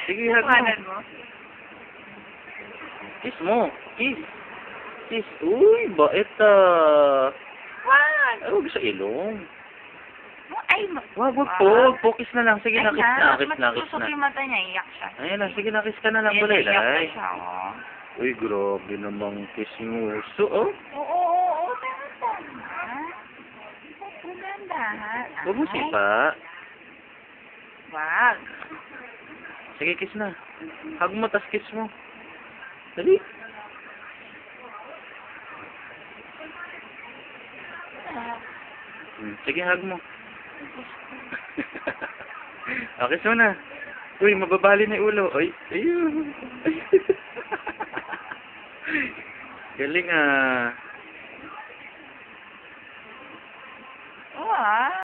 Sige, hug mo. Pangalan mo? Kiss mo. Kiss. Kiss. Uy, bait Wag! Ay, huwag sa ilong. Ay, Wag po. Focus na lang. Sige na, kiss na. Kiss na, kiss Matutusok na. yung mata niya, iyak siya. Ayun na, sige na, kiss ka na lang, Ayan, Bulay. naiyak na siya, oh. Uy, grabe namang kiss mo. So, oh. Oo, tama. Maganda. Huwag mo sipa. Wag. Sige, kiss na. Hug mo, tas kiss mo. Dali. Sige, hug mo. Kiss mo na. Uy, mababali na yung ulo. Ay, ayun. Galing ah. Oo, ah.